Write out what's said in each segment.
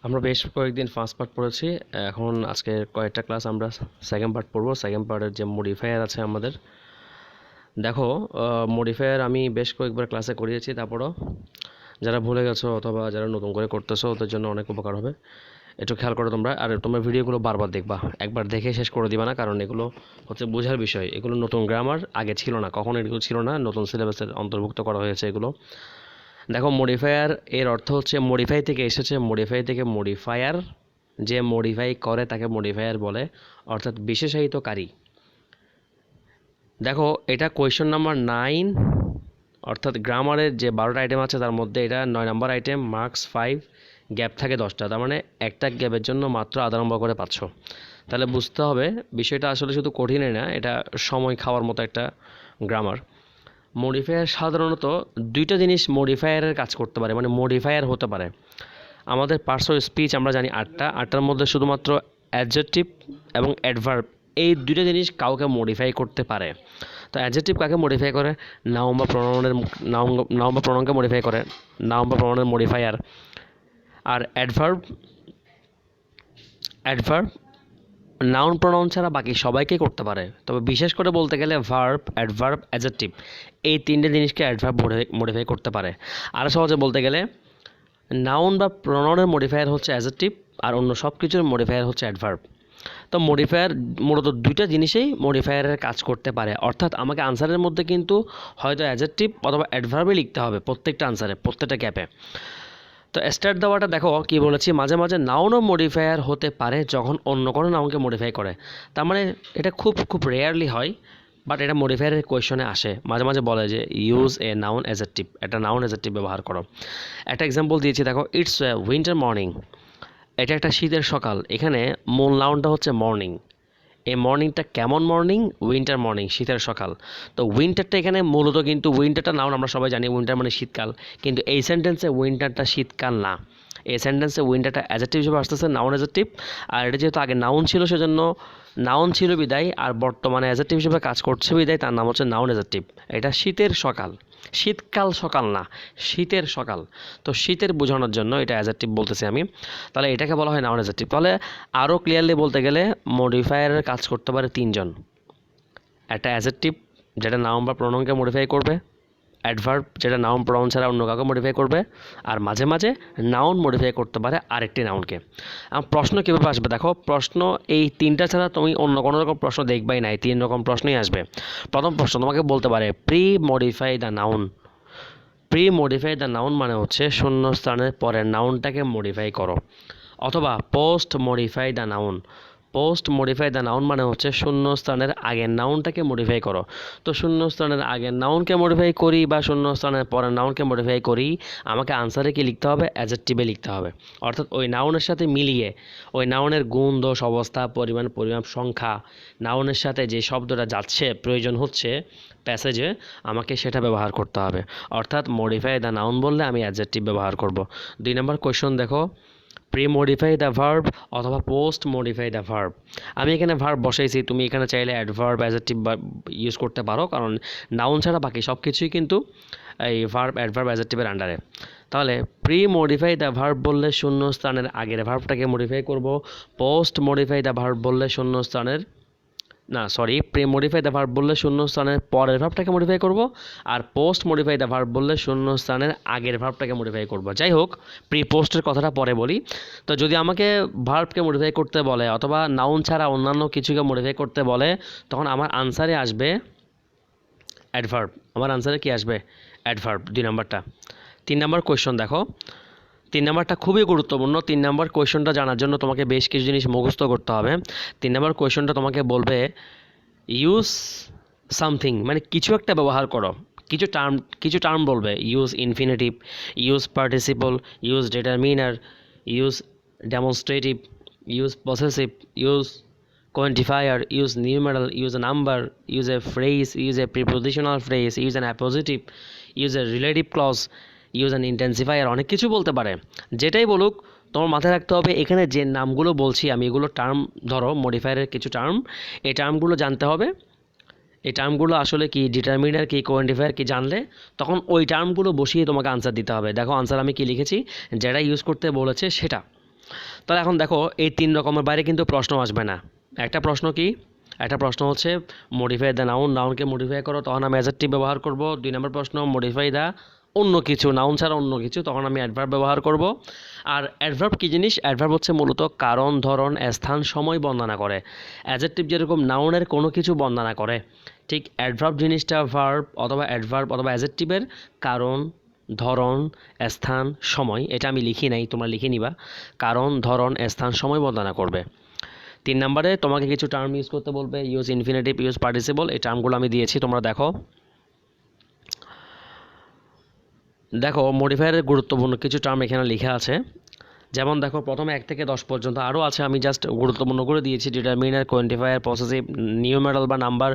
আমরা বেশ কয়েকদিন ফার্স্ট পার্ট পড়েছি। এখন আজকে কয়েকটা ক্লাস আমরা সেকেন্ড পার্ট পড়বো। সেকেন্ড পার্টের যে মডিফায়ার আছে আমাদের, দেখো মডিফায়ার আমি বেশ কয়েকবার ক্লাসে করিয়েছি, তারপরও যারা ভুলে গেছো অথবা যারা নতুন করে করতেছো ওদের জন্য অনেক উপকার হবে। একটু খেয়াল করো তোমরা, আর তোমরা ভিডিওগুলো বারবার দেখবা, একবার দেখে শেষ করে দিবা না, কারণ এগুলো হচ্ছে বোঝার বিষয়। এগুলো নতুন গ্রামার, আগে ছিল না, কখন এগুলো ছিল না, নতুন সিলেবাসের অন্তর্ভুক্ত করা হয়েছে এগুলো। দেখো মডিফায়ার এর অর্থ হচ্ছে, মডিফাই থেকে এসেছে, মডিফাই থেকে মডিফায়ার, যে মডিফাই করে তাকে মডিফায়ার বলে, অর্থাৎ বিশেষায়িতকারী। দেখো এটা কোয়েশ্চন নাম্বার 9, অর্থাৎ গ্রামারের যে 12টা আইটেম আছে তার মধ্যে এটা 9 নম্বর আইটেম, মার্কস 5, গ্যাপ থাকে 10টা, তার মানে একটা গ্যাপের জন্য মাত্র আধা নম্বর করে পাচ্ছ। তাহলে বুঝতে হবে বিষয়টা আসলে শুধু কঠিনই না, এটা সময় খাওয়ার মতো একটা গ্রামার। মডিফায়ার সাধারণত দুইটা জিনিস মডিফায়ারের কাজ করতে পারে, মানে মডিফায়ার হতে পারে। আমাদের পার্টস অফ স্পিচ আমরা জানি 8টার মধ্যে শুধুমাত্র অ্যাডজেক্টিভ এবং অ্যাডভার্ব, এই দুইটা জিনিস কাউকে মডিফাই করতে পারে। তো অ্যাডজেক্টিভ কাকে মডিফাই করে? নাউন বা প্রনাউনের, নাউন বা প্রনাউনকে মডিফাই করে, নাউন বা প্রনাউনের মডিফায়ার। আর অ্যাডভার্ব, অ্যাডভার্ব নাউন প্রনাউন ছাড়া বাকি সবাইকে করতে পারে, তবে বিশেষ করে বলতে গেলে ভার্ব, অ্যাডভার্ব, অ্যাডজেক্টিভ, এই তিনটে জিনিসকে অ্যাডভার্ব মডিফাই করতে পারে। আর সহজে বলতে গেলে নাউন বা প্রনাউনের মডিফায়ার হচ্ছে অ্যাডজেক্টিভ, আর অন্য সব কিছুর মডিফায়ার হচ্ছে অ্যাডভার্ব। তো মডিফায়ার মূলত দুইটা জিনিসেই মডিফায়ারের কাজ করতে পারে, অর্থাৎ আমাকে আনসারের মধ্যে কিন্তু হয়তো অ্যাডজেক্টিভ অথবা অ্যাডভার্বই লিখতে হবে প্রত্যেকটা আনসারে, প্রত্যেকটা গ্যাপে। তো স্টার্ট দেওয়াটা দেখো কি বলেছি, মাঝে মাঝে নাউনও মডিফায়ার হতে পারে যখন অন্য কোনো নাউনকে মডিফাই করে। তার মানে এটা খুব খুব রেয়ারলি হয়, বাট এটা মডিফায়ারের কোয়েশনে আসে। মাঝে মাঝে বলে যে ইউজ এ নাউন অ্যাডজেক্টিভ, একটা নাউন অ্যাডজেক্টিভ ব্যবহার করো। একটা এক্সাম্পল দিয়েছি, দেখো ইটস উইন্টার মর্নিং, এটা একটা শীতের সকাল। এখানে মূল নাউনটা হচ্ছে মর্নিং। এই মর্নিংটা কেমন মর্নিং? উইন্টার মর্নিং, শীতের সকাল। তো উইন্টারটা এখানে মূলত, কিন্তু উইন্টারটা নাউন, আমরা সবাই জানি উইন্টার মানে শীতকাল, কিন্তু এই সেন্টেন্সে উইন্টারটা শীতকাল না। এই সেন্টেন্সে উইন্টারটা অ্যাডজেক্টিভ হিসেবে আসতেছে, নাউন অ্যাডজেক্টিভ। আর এটা যেহেতু আগে নাউন ছিল, সেজন্য নাউন ছিল বিদায়, আর বর্তমানে অ্যাডজেক্টিভ হিসেবে কাজ করছে বিদায় তার নাম হচ্ছে নাউন অ্যাডজেক্টিভ। এটা শীতের সকাল, শীতকাল সকাল না, শীতের সকাল। তো শীতের বোঝানোর জন্য এটা অ্যাডজেক্টিভ বলতেছি আমি, তাহলে এটাকে বলা হয় নাউন অ্যাডজেক্টিভ। তাহলে আরও ক্লিয়ারলি বলতে গেলে মডিফায়ারের কাজ করতে পারে তিনজন: একটা অ্যাডজেক্টিভ যেটা নাউন বা প্রোনাউনকে মডিফাই করবে, অ্যাডভার্ব যেটা নাউন প্রোনাউন ছাড়া অন্য কাউকে মডিফাই করবে, আর মাঝে মাঝে নাউন মডিফাই করতে পারে আরেকটি নাউনকে। প্রশ্ন কীভাবে আসবে দেখো, প্রশ্ন এই তিনটা ছাড়া তুমি অন্য কোনো রকম প্রশ্ন দেখবাই না, এই 3 রকম প্রশ্নই আসবে। প্রথম প্রশ্ন তোমাকে বলতে পারে pre modify the noun. Pre modify the noun মানে হচ্ছে শূন্যস্থানের পরের নাউনটাকে মডিফাই করো, অথবা post modify the noun. Post modify the noun মানে হচ্ছে শূন্যস্থানের আগের নাউনটাকে মডিফাই করো। তো শূন্যস্থানের আগের নাউনকে মডিফাই করি বা শূন্যস্থানের পরের নাউনকে মডিফাই করি, আমাকে আনসারে কি লিখতে হবে? অ্যাডজেক্টিভে লিখতে হবে। অর্থাৎ ওই নাউনের সাথে মিলিয়ে, ওই নাউনের গুণ, দোষ, অবস্থা, পরিমাণ, পরিমাপ, সংখ্যা, নাউনের সাথে যে শব্দটা যাচ্ছে, প্রয়োজন হচ্ছে প্যাসেজে, আমাকে সেটা ব্যবহার করতে হবে। অর্থাৎ মডিফাই দ্য নাউন বললে আমি অ্যাডজেক্টিভ ব্যবহার করব। 2 নম্বর কোয়েশ্চন দেখো, প্রি মডিফাই দ্য ভার্ব অথবা পোস্ট মডিফাই দ্য ভার্ব। আমি এখানে ভার্ব বসাইছি, তুমি এখানে চাইলে অ্যাডভার্ব, অ্যাডজেক্টিভ ইউজ করতে পারো, কারণ নাউন ছাড়া বাকি সব কিছুই কিন্তু এই ভার্ব, অ্যাডভার্ব, অ্যাডজেক্টিভের আন্ডারে। তাহলে প্রি মডিফাই দ্য ভার্ব বললে শূন্যস্থানের আগের ভার্বটাকে মডিফাই করব, পোস্ট মডিফাই দ্য ভার্ব বললে শূন্যস্থানের, না sorry, pre modify the verb বললে শূন্যস্থানের পরের ভার্বটাকে মডিফাই করব, আর পোস্ট মডিফাই দ্য ভার্ব বললে শূন্যস্থানের আগের ভার্বটাকে মডিফাই করব। যাই হোক, প্রি পোস্টের কথাটা পরে বলি। তো যদি আমাকে ভার্বকে মডিফাই করতে বলে অথবা নাউন ছাড়া অন্যান্য কিছুকে মডিফাই করতে বলে, তখন আমার আনসারে আসবে অ্যাডভার্ব। আমার আনসারে কি আসবে? অ্যাডভার্ব, 2 নম্বরটা। 3 নম্বর কোয়েশ্চন দেখো, 3 নম্বরটা খুবই গুরুত্বপূর্ণ। 3 নম্বর কোয়েশনটা জানার জন্য তোমাকে বেশ কিছু জিনিস মুখস্থ করতে হবে। 3 নম্বর কোয়েশনটা তোমাকে বলবে ইউজ সামথিং, মানে কিছু একটা ব্যবহার করো, কিছু টার্ম বলবে। Use infinitive, use participle, use determiner, use demonstrative, use possessive, use quantifier, use numeral, use a number, use a phrase, use a prepositional phrase, use an appositive, use a relative clause, use an intensifier, অনেক কিছু বলতে পারে। যেটাই বলুক তোমার মাথায় রাখতে হবে, এখানে যে নামগুলো বলছি আমি, এগুলো টার্ম, ধরো মডিফায়ারের কিছু টার্ম, এই টার্মগুলো জানতে হবে। এই টার্মগুলো আসলে কি, ডিটারমিনার কি, কোয়ান্টিফায়ার কি, জানলে তখন ওই টার্মগুলো বসিয়ে তোমাকে আনসার দিতে হবে। দেখো আনসার আমি কি লিখেছি, যেটা ইউজ করতে বলেছে সেটা। তাহলে এখন দেখো এই 3 রকমের বাইরে কিন্তু প্রশ্ন আসবে না। একটা প্রশ্ন কি, একটা প্রশ্ন হচ্ছে মডিফাই দ্য নাউন, নাউনকে মডিফাই করো, তখন আমি অ্যাডজেক্টিভ ব্যবহার করব। 2 নম্বর প্রশ্ন মডিফাই দ্য অন্য কিছু, নাউন ছাড়া অন্য কিছু, তখন আমি অ্যাডভার্ব ব্যবহার করব। আর অ্যাডভার্ব কী জিনিস? অ্যাডভার্ব হচ্ছে মূলত কারণ, ধরন, স্থান, সময় বর্ণনা করে। অ্যাডজেক্টিভ যেরকম নাউনের কোনো কিছু বর্ণনা করে, ঠিক অ্যাডভার্ব জিনিসটা ভার্ব অথবা অ্যাডভার্ব অথবা অ্যাডজেক্টিভের কারণ, ধরন, স্থান, সময়, এটা আমি লিখি নাই, তোমরা লিখে নিবা। কারণ, ধরন, স্থান, সময় বর্ণনা করবে। 3 নম্বরে তোমাকে কিছু টার্ম ইউজ করতে বলবে, ইউজ ইনফিনিটিভ, ইউজ পার্টিসিপল। এই টার্মগুলো আমি দিয়েছি, তোমরা দেখো। দেখো মডিফায়ারের গুরুত্বপূর্ণ কিছু টার্ম এখানে লেখা আছে। যেমন দেখো প্রথমে 1 থেকে 10 পর্যন্ত আরও আছে, আমি জাস্ট গুরুত্বপূর্ণ করে দিয়েছি। ডিটারমিনার, কোয়ান্টিফায়ার, পসেসিভ, নিউমেরাল বা number,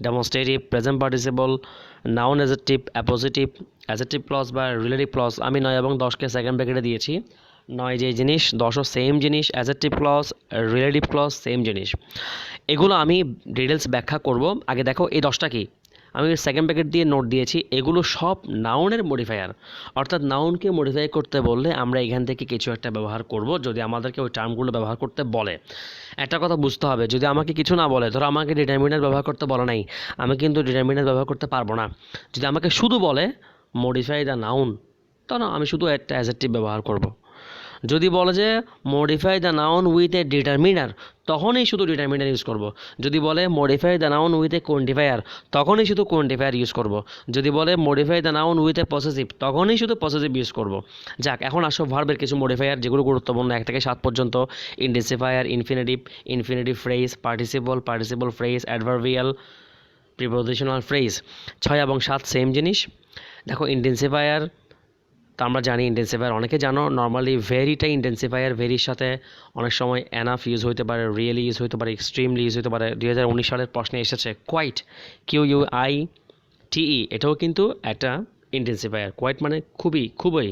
demonstrative, present participle, noun adjective, appositive, adjective clause বা রিলেটিভ ক্লজ। আমি 9 এবং 10কে সেকেন্ড ব্র্যাকেটে দিয়েছি। 9 যে জিনিস, 10ও সেম জিনিস, adjective clause, relative clause same জিনিস। এগুলো আমি ডিটেলস ব্যাখ্যা করব। আগে দেখো এই 10টা কি, আমি সেকেন্ড ব্র্যাকেট দিয়ে নোট দিয়েছি, এগুলো সব নাউনের মডিফায়ার। অর্থাৎ নাউনকে মডিফাই করতে বললে আমরা এখান থেকে কিছু একটা ব্যবহার করব, যদি আমাদেরকে ওই টার্মগুলো ব্যবহার করতে বলে। একটা কথা বুঝতে হবে, যদি আমাকে কিছু না বলে, ধরো আমাকে ডিটারমিনার ব্যবহার করতে বলে নাই, আমি কিন্তু ডিটারমিনার ব্যবহার করতে পারবো না। যদি আমাকে শুধু বলে মডিফাই দ্য নাউন, তখন আমি শুধু একটা অ্যাডজেক্টিভ ব্যবহার করব। যদি বলে যে modify the noun with a determiner, তখনই শুধু ডিটারমিনার ইউজ করব। যদি বলে modify the noun with a quantifier, তখনই শুধু কোয়ান্টিফায়ার ইউজ করব। যদি বলে modify the noun with a possessive, তখনই শুধু পসেসিভ ইউজ করব। যাক, এখন আসো ভার্বের কিছু মডিফায়ার যেগুলো গুরুত্বপূর্ণ 1 থেকে 7 পর্যন্ত। Intensifier, infinitive, infinitive phrase, participle, participle phrase, adverbial, prepositional phrase. 6 এবং 7 সেম জিনিস। দেখো ইন্টেন্সিফায়ার, তো আমরা জানি ইন্টেন্সিফায়ার, অনেকে জানো নর্মালি ভেরিটা ইন্টেন্সিফায়ার, ভেরির সাথে অনেক সময় এনাফ ইউজ হতে পারে, রিয়েলি ইউজ হতে পারে, এক্সট্রিমলি ইউজ হতে পারে। 2019 সালের প্রশ্নে এসেছে কোয়াইট, QUITE, এটাও কিন্তু একটা ইন্টেন্সিফায়ার। কোয়াইট মানে খুবই, খুবই,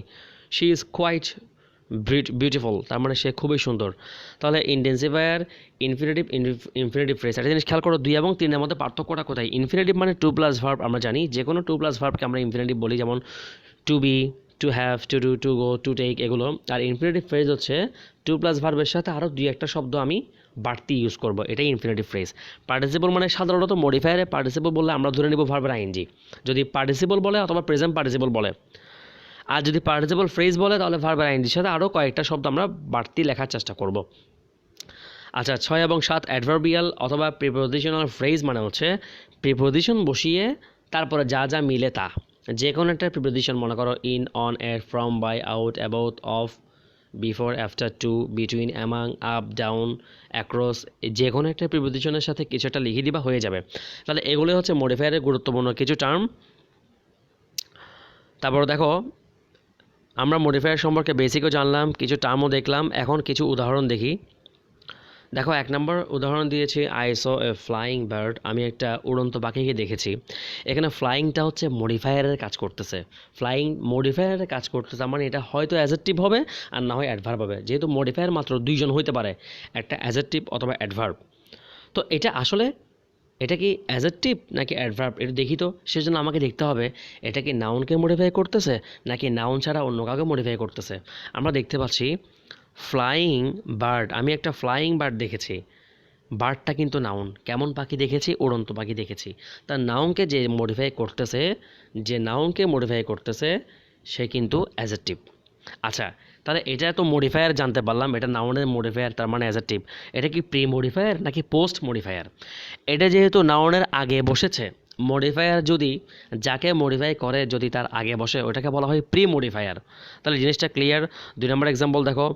শি ইজ কোয়াইট বিউটিফুল, তার মানে সে খুবই সুন্দর। তাহলে ইন্টেন্সিফায়ার, ইনফিনিটিভ, ইনফিনিটিভ ফ্রেজ। একটা জিনিস খেয়াল করো, 2 এবং 3 এর মধ্যে পার্থক্যটা কোথায়? ইনফিনিটিভ মানে 2+ ভার্ব, আমরা জানি যে কোনো 2+ ভার্বকে আমরা ইনফিনিটিভ বলি, যেমন to be, to have, to do, to go, to take, এগুলো। আর ইনফিনিটিভ ফ্রেজ হচ্ছে 2+ ভার্বের সাথে আরও 2-1টা শব্দ আমি বাড়তি ইউজ করব, এটাই ইনফিনিটিভ ফ্রেজ। পার্টিসিপল মানে সাধারণত মডিফায়ারে পার্টিসিপল বললে আমরা ধরে নেব ভার্বের আইএনজি, যদি পার্টিসিপল বলে অথবা প্রেজেন্ট পার্টিসিপল বলে। আর যদি পার্টিসিপল ফ্রেজ বলে তাহলে ভার্বের আইএনজির সাথে আরও কয়েকটা শব্দ আমরা বাড়তি লেখার চেষ্টা করব। আচ্ছা, 6 এবং 7 অ্যাডভার্বিয়াল অথবা প্রিপোজিশনাল ফ্রেজ মানে হচ্ছে প্রিপোজিশন বসিয়ে তারপরে যা যা মিলে তা, যে কোনো একটা প্রিপোজিশন, মনে করো in, on, at, from, by, out, about, of, before, after, to, between, among, up, down, across, যে কোনো একটা প্রিপোজিশনের সাথে কিছু একটা লিখে দিবা, হয়ে যাবে। তাহলে এগুলো হচ্ছে মডিফায়ারের গুরুত্বপূর্ণ কিছু টার্ম। তারপর দেখো আমরা মডিফায়ার সম্পর্কে বেসিকও জানলাম, কিছু টার্মও দেখলাম, এখন কিছু উদাহরণ দেখি। দেখো 1 নম্বর উদাহরণ দিয়েছি, I saw A flying bird, আমি একটা উড়ন্ত পাখিকে দেখেছি। এখানে ফ্লাইংটা হচ্ছে মডিফায়ারের কাজ করতেছে, ফ্লাইং মডিফায়ারের কাজ করতেছে, মানে এটা হয়তো অ্যাডজেক্টিভ হবে আর না হয় অ্যাডভার্ব হবে। যেহেতু মডিফায়ার মাত্র 2জন হইতে পারে, একটা অ্যাডজেক্টিভ অথবা অ্যাডভার্ব। তো এটা আসলে, এটা কি অ্যাডজেক্টিভ নাকি অ্যাডভার্ব, এটা দেখি তো। সেজন্য আমাকে দেখতে হবে এটা কি নাউনকে মডিফাই করতেছে নাকি নাউন ছাড়া অন্য কাউকে মডিফাই করতেছে। আমরা দেখতে পাচ্ছি ফ্লাইং বার্ড, আমি একটা ফ্লাইং বার্ড দেখেছি, বার্ডটা কিন্তু নাউন। কেমন পাখি দেখেছি? উড়ন্ত পাখি দেখেছি। তার নাউনকে যে মডিফাই করতেছে, যে নাউনকে মডিফাই করতেছে সে কিন্তু অ্যাডজেক্টিভ। আচ্ছা, তাহলে এটা তো মডিফায়ার জানতে পারলাম, এটা নাউনের মডিফায়ার, তার মানে অ্যাডজেক্টিভ। এটা কি প্রি মডিফায়ার নাকি পোস্ট মডিফায়ার? এটা যেহেতু নাউনের আগে বসেছে, মডিফায়ার যদি যাকে মডিফাই করে যদি তার আগে বসে, ওটাকে বলা হয় প্রি মডিফায়ার। তাহলে জিনিসটা ক্লিয়ার। 2 নম্বর এক্সাম্পল দেখো,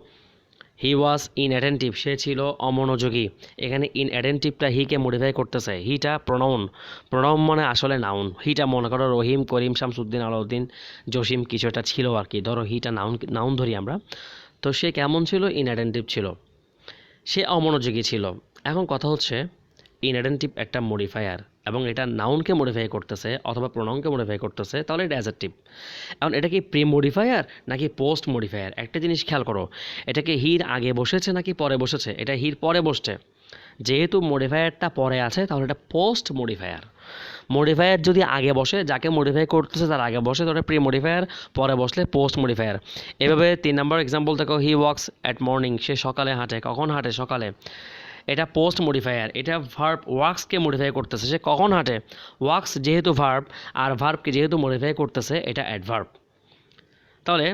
হি ওয়াজ ইনঅ্যাটেন্টিভ, সে ছিল অমনোযোগী। এখানে ইনঅ্যাটেন্টিভটা হিকে মডিফাই করতেছে, হিটা প্রোনাউন, প্রোনাউন মানে আসলে নাউন। হিটা মনে করো রহিম, করিম, শামসুদ্দিন, আলাউদ্দিন, জসিম কিছু একটা ছিল আর কি, ধরো হিটা নাউন, নাউন ধরি আমরা। তো সে কেমন ছিল? ইনঅ্যাটেন্টিভ ছিল, সে অমনোযোগী ছিল। এখন কথা হচ্ছে ইনঅ্যাটেন্টিভ একটা মডিফায়ার এবং এটা নাউনকে মডিফাই করতেছে অথবা প্রোনাউনকে মডিফাই করতেছে, তাহলে এটা অ্যাডজেক্টিভ। এখন এটা কি প্রি মডিফায়ার নাকি পোস্ট মডিফায়ার? একটা জিনিস খেয়াল করো, এটা কি হির আগে বসেছে নাকি পরে বসেছে? এটা হির পরে বসছে। যেহেতু মডিফায়ারটা পরে আছে তাহলে এটা পোস্ট মডিফায়ার। মডিফায়ার যদি আগে বসে, যাকে মডিফাই করতেছে তার আগে বসে, তাহলে প্রি মডিফায়ার, পরে বসলে পোস্ট মডিফায়ার। এভাবে 3 নম্বর এক্সাম্পল দেখো, হি ওয়াক্স অ্যাট মর্নিং, সে সকালে হাঁটে। কখন হাঁটে? সকালে। এটা পোস্ট মডিফায়ার, এটা ভার্ব ওয়াক্সকে মডিফাই করতেছে, সে কখন হাঁটে। ওয়াক্স যেহেতু ভার্ব আর ভার্বকে যেহেতু মডিফাই করতেছে, এটা অ্যাডভার্ব। তাহলে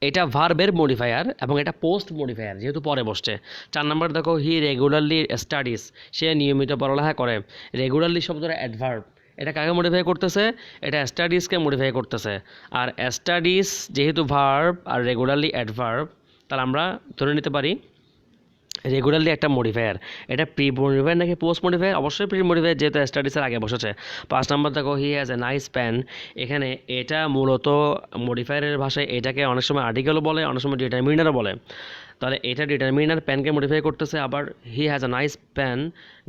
এটা ভার্বের মডিফায়ার এবং এটা পোস্ট মডিফায়ার যেহেতু পরে বসছে। 4 নম্বর দেখো, হি রেগুলারলি স্টাডিজ, সে নিয়মিত পড়ালেখা করে। রেগুলারলি শব্দটা অ্যাডভার্ব, এটা কাকে মডিফাই করতেছে? এটা স্টাডিজকে মডিফাই করতেছে। আর স্টাডিজ যেহেতু ভার্ব আর রেগুলারলি অ্যাডভার্ব, তাহলে আমরা ধরে নিতে পারি রেগুলারলি একটা মডিফায়ার। এটা প্রি মডিফায়ার নাকি পোস্ট মডিফায়ার? অবশ্যই প্রি মডিফায়ার, যেহেতু স্টাডিজের আগে বসেছে। 5 নম্বর দেখো, হি হ্যাজ এ নাইস প্যান, এখানে এটা মূলত মডিফায়ারের ভাষায় এটাকে অনেক সময় আর্টিকেলও বলে, অনেক সময় ডিটারমিনারও বলে। তাহলে এটা ডিটারমিনার প্যানকে মডিফাই করতেছে, আবার he has a nice pan,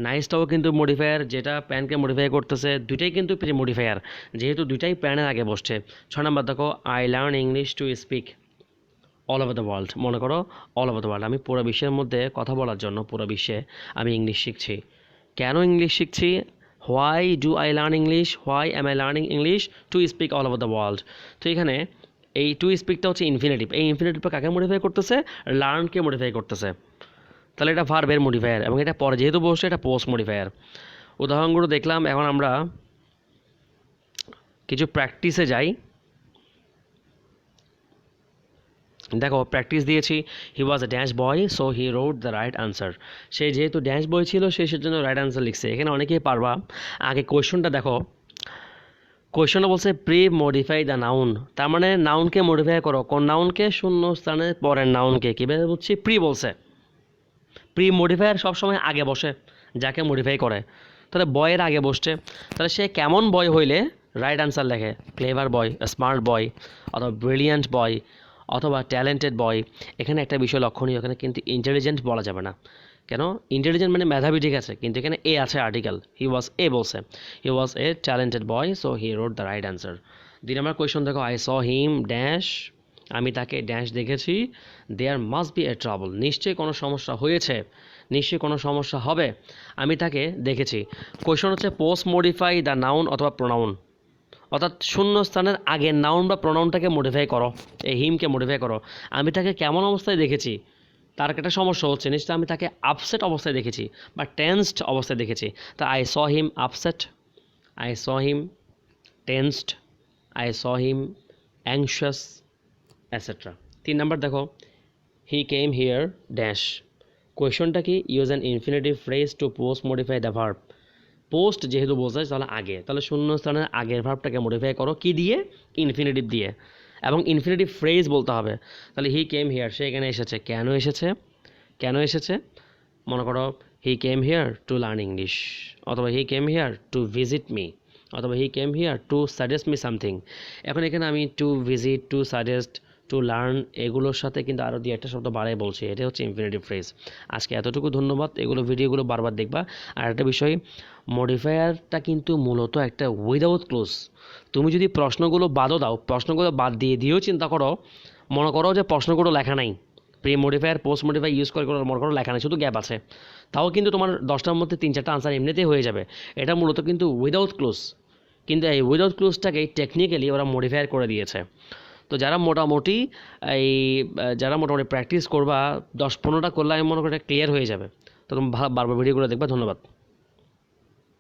নাইসটাও কিন্তু মডিফায়ার যেটা প্যানকে মডিফাই করতেছে। দুইটাই কিন্তু প্রি মডিফায়ার যেহেতু দুইটাই প্যানের আগে বসছে। 6 নম্বর দেখো, I learn English to speak all over the world, মনে করো অল ওভার দ্য ওয়ার্ল্ড, আমি পুরো বিশ্বের মধ্যে কথা বলার জন্য পুরো বিশ্বে আমি ইংলিশ শিখছি। কেন ইংলিশ শিখছি? Why do I learn English, why am I learning English to speak all over the world. তো এখানে এই টু স্পিকটা হচ্ছে ইনফিনিটিভ, এই ইনফিনিটিভটা কাকে মডিফাই করতেছে? লার্নকে মডিফাই করতেছে। তাহলে এটা ভার্বের মডিফায়ার এবং এটা পরে যেহেতু বসছে এটা পোস্ট মডিফায়ার। উদাহরণগুলো দেখলাম, এখন আমরা কিছু প্র্যাকটিসে যাই। দেখো প্র্যাকটিস দিয়েছি, he was a dash boy so he wrote the right answer, সে যেহেতু ড্যাশ বয় ছিল সে সেজন্য রাইট আনসার লিখছে। এখানে অনেকেই পারবা। আগে কোয়েশনটা দেখো, কোয়েশনটা বলছে প্রি মডিফাই দ্য নাউন, তার মানে নাউনকে মডিফাই করো। কোন নাউনকে? শূন্য স্থানের পরের নাউনকে। কীভাবে বলছি? প্রি বলছে। প্রি মডিফায়ার সবসময় আগে বসে যাকে মডিফাই করে, তাহলে বয়ের আগে বসছে। তাহলে সে কেমন বয় হইলে রাইট আনসার লেখে? ক্লেভার বয়, স্মার্ট বয়, অথবা ব্রিলিয়ান্ট বয়, অথবা ট্যালেন্টেড বয়। এখানে একটা বিষয় লক্ষণীয়, এখানে কিন্তু ইন্টেলিজেন্ট বলা যাবে না। কেন? ইন্টেলিজেন্ট মানে মেধাবী, ঠিক আছে, কিন্তু এখানে এ আছে আর্টিকেল, হি ওয়াজ এ বলছে। He was a talented boy so he wrote the right answer. 2 number question দেখো, আই স হিম ড্যাশ, আমি তাকে ড্যাশ দেখেছি। There must be a trouble, নিশ্চয়ই কোনো সমস্যা হয়েছে, নিশ্চয়ই কোনো সমস্যা হবে, আমি তাকে দেখেছি। কোয়েশন হচ্ছে পোস্ট মডিফাই দ্য নাউন অথবা প্রোনাউন, অর্থাৎ শূন্য স্থানের আগের নাউন বা প্রোনাউনটাকে মডিফাই করো, এই হিমকে মডিফাই করো। আমি তাকে কেমন অবস্থায় দেখেছি? তার একটা সমস্যা হচ্ছে, নিশ্চয়ই আমি তাকে আপসেট অবস্থায় দেখেছি বা টেন্সড অবস্থায় দেখেছি। তা I saw him upset, I saw him tensed, I saw him anxious, etcetera. 3 নম্বর দেখো, হি কেম হিয়ার ড্যাশ, কোয়েশনটা কি? Use an infinitive phrase to post modify the verb. Post যেহেতু বোঝায় তাহলে আগে, তাহলে শূন্য স্থানের আগের ভার্বটাকে মডিফাই করো কি দিয়ে? ইনফিনিটিভ দিয়ে, এবং ইনফিনিটিভ ফ্রেজ বলতে হবে। তাহলে হি কেম হিয়ার, সে এখানে এসেছে। কেন এসেছে? কেন এসেছে? মনে করো he came here to learn English, অথবা he came here to visit me, অথবা he came here to suggest me something. এখন এখানে আমি to visit, to suggest, to learn এগুলোর সাথে কিন্তু আরও দিয়ে একটা শব্দ বাড়াই বলছি, এটা হচ্ছে ইনফিনিটিভ ফ্রেজ। আজকে এতটুকু, ধন্যবাদ। এগুলো ভিডিওগুলো বারবার দেখবা। আর একটা বিষয়, মডিফায়ারটা কিন্তু মূলত একটা উইদাউট ক্লোজ। তুমি যদি প্রশ্নগুলো বাদও দাও, প্রশ্নগুলো বাদ দিয়েও চিন্তা করো, মনে করো যে প্রশ্নগুলো লেখা নাই, pre modifier post modifier use করে মনে করো লেখা নেই, শুধু গ্যাপ আছে, তাও কিন্তু তোমার 10টার মধ্যে 3-4টা আনসার এমনিতেই হয়ে যাবে। এটা মূলত কিন্তু উইদাউট ক্লোজ, কিন্তু এই উইদাউট ক্লোজটাকে টেকনিক্যালি ওরা মডিফায়ার করে দিয়েছে। তো যারা মোটামুটি প্র্যাকটিস করবা, 10-15টা করলে আমি মনে করি এটা ক্লিয়ার হয়ে যাবে। তো তুমি বারবার ভিডিওগুলো দেখবা। ধন্যবাদ।